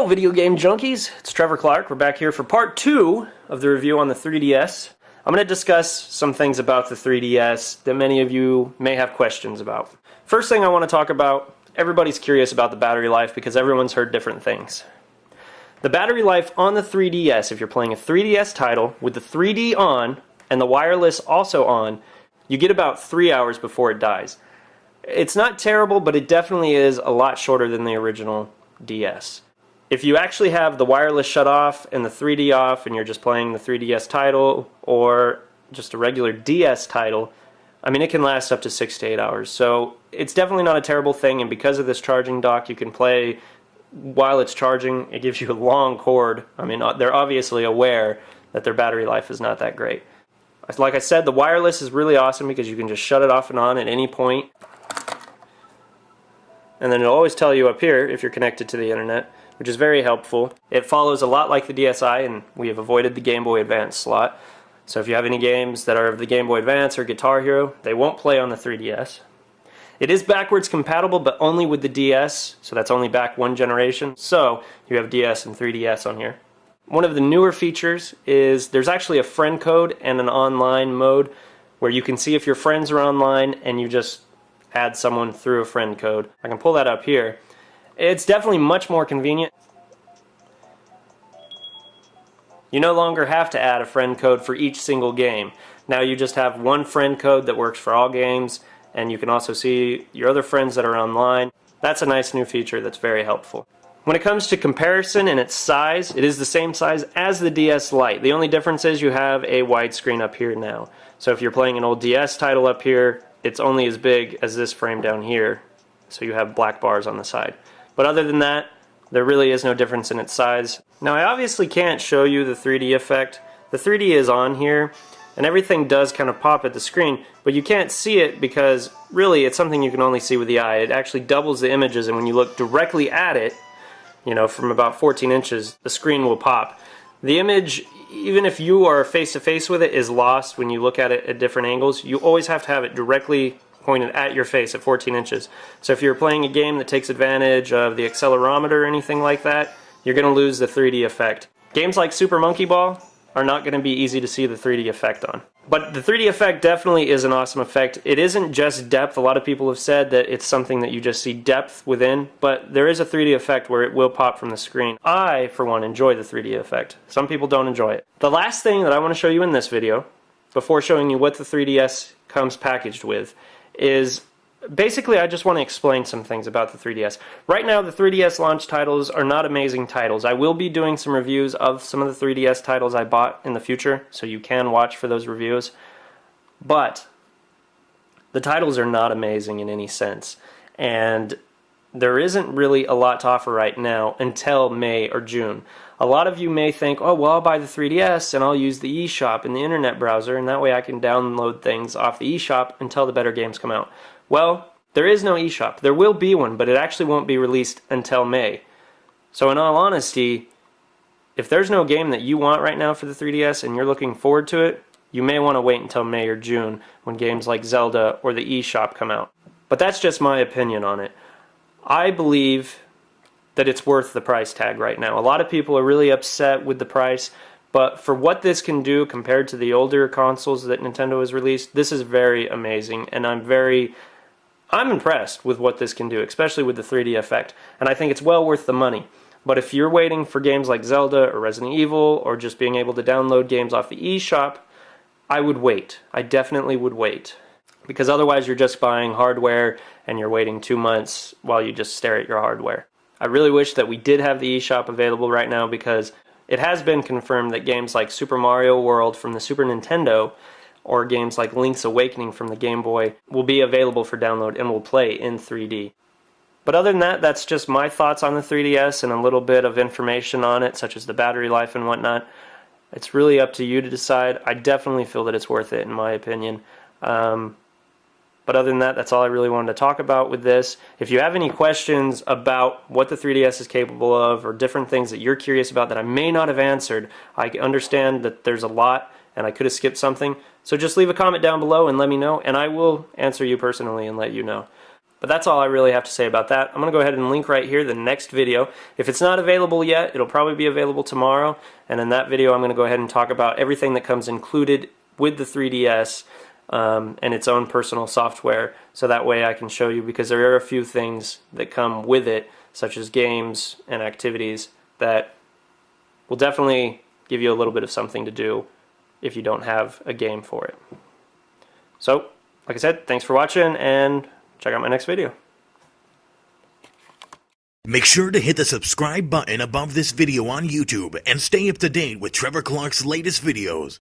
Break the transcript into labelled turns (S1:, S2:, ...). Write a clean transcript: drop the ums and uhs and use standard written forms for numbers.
S1: Hello video game junkies, it's Trevor Clark. We're back here for part 2 of the review on the 3DS. I'm going to discuss some things about the 3DS that many of you may have questions about. First thing I want to talk about, everybody's curious about the battery life because everyone's heard different things. The battery life on the 3DS, if you're playing a 3DS title with the 3D on and the wireless also on, you get about 3 hours before it dies. It's not terrible, but it definitely is a lot shorter than the original DS. If you actually have the wireless shut off and the 3D off and you're just playing the 3DS title or just a regular DS title, I mean, it can last up to 6 to 8 hours. So it's definitely not a terrible thing, and because of this charging dock, you can play while it's charging. It gives you a long cord. I mean, they're obviously aware that their battery life is not that great. Like I said, the wireless is really awesome because you can just shut it off and on at any point. And then it'll always tell you up here if you're connected to the internet, which is very helpful. It follows a lot like the DSi, and we have avoided the Game Boy Advance slot. So if you have any games that are of the Game Boy Advance or Guitar Hero, they won't play on the 3DS. It is backwards compatible, but only with the DS, so that's only back one generation. So you have DS and 3DS on here. One of the newer features is there's actually a friend code and an online mode where you can see if your friends are online and you just add someone through a friend code. I can pull that up here. It's definitely much more convenient. You no longer have to add a friend code for each single game. Now you just have one friend code that works for all games, and you can also see your other friends that are online. That's a nice new feature that's very helpful. When it comes to comparison and its size, it is the same size as the DS Lite. The only difference is you have a widescreen up here now. So if you're playing an old DS title up here, it's only as big as this frame down here, so you have black bars on the side. But other than that, there really is no difference in its size. Now I obviously can't show you the 3D effect. The 3D is on here, and everything does kind of pop at the screen, but you can't see it because really it's something you can only see with the eye. It actually doubles the images, and when you look directly at it, you know, from about 14 inches, the screen will pop. The image, even if you are face-to-face with it, is lost when you look at it at different angles. You always have to have it directly pointed at your face at 14 inches. So if you're playing a game that takes advantage of the accelerometer or anything like that, you're going to lose the 3D effect. Games like Super Monkey Ball are not going to be easy to see the 3D effect on. But the 3D effect definitely is an awesome effect. It isn't just depth. A lot of people have said that it's something that you just see depth within, but there is a 3D effect where it will pop from the screen. I, for one, enjoy the 3D effect. Some people don't enjoy it. The last thing that I want to show you in this video, before showing you what the 3DS comes packaged with, is basically I just want to explain some things about the 3DS. Right now the 3DS launch titles are not amazing titles. I will be doing some reviews of some of the 3DS titles I bought in the future, so you can watch for those reviews. But the titles are not amazing in any sense, and there isn't really a lot to offer right now until May or June. A lot of you may think, oh well, I'll buy the 3DS and I'll use the eShop in the internet browser, and that way I can download things off the eShop until the better games come out. Well, there is no eShop. There will be one, but it actually won't be released until May. So in all honesty, if there's no game that you want right now for the 3DS and you're looking forward to it, you may want to wait until May or June when games like Zelda or the eShop come out. But that's just my opinion on it. I believe that it's worth the price tag right now. A lot of people are really upset with the price, but for what this can do compared to the older consoles that Nintendo has released, this is very amazing, and I'm impressed with what this can do, especially with the 3D effect, and I think it's well worth the money. But if you're waiting for games like Zelda or Resident Evil or just being able to download games off the eShop, I would wait. I definitely would wait. Because otherwise you're just buying hardware and you're waiting 2 months while you just stare at your hardware. I really wish that we did have the eShop available right now, because it has been confirmed that games like Super Mario World from the Super Nintendo or games like Link's Awakening from the Game Boy will be available for download and will play in 3D. But other than that, that's just my thoughts on the 3DS and a little bit of information on it, such as the battery life and whatnot. It's really up to you to decide. I definitely feel that it's worth it, in my opinion. But other than that, that's all I really wanted to talk about with this. If you have any questions about what the 3DS is capable of or different things that you're curious about that I may not have answered, I understand that there's a lot and I could have skipped something. So just leave a comment down below and let me know, and I will answer you personally and let you know. But that's all I really have to say about that. I'm going to go ahead and link right here the next video. If it's not available yet, it'll probably be available tomorrow. And in that video, I'm going to go ahead and talk about everything that comes included with the 3DS and its own personal software. So that way I can show you, because there are a few things that come with it, such as games and activities, that will definitely give you a little bit of something to do if you don't have a game for it. So, like I said, thanks for watching, and check out my next video.
S2: Make sure to hit the subscribe button above this video on YouTube and stay up to date with Trevor Clark's latest videos.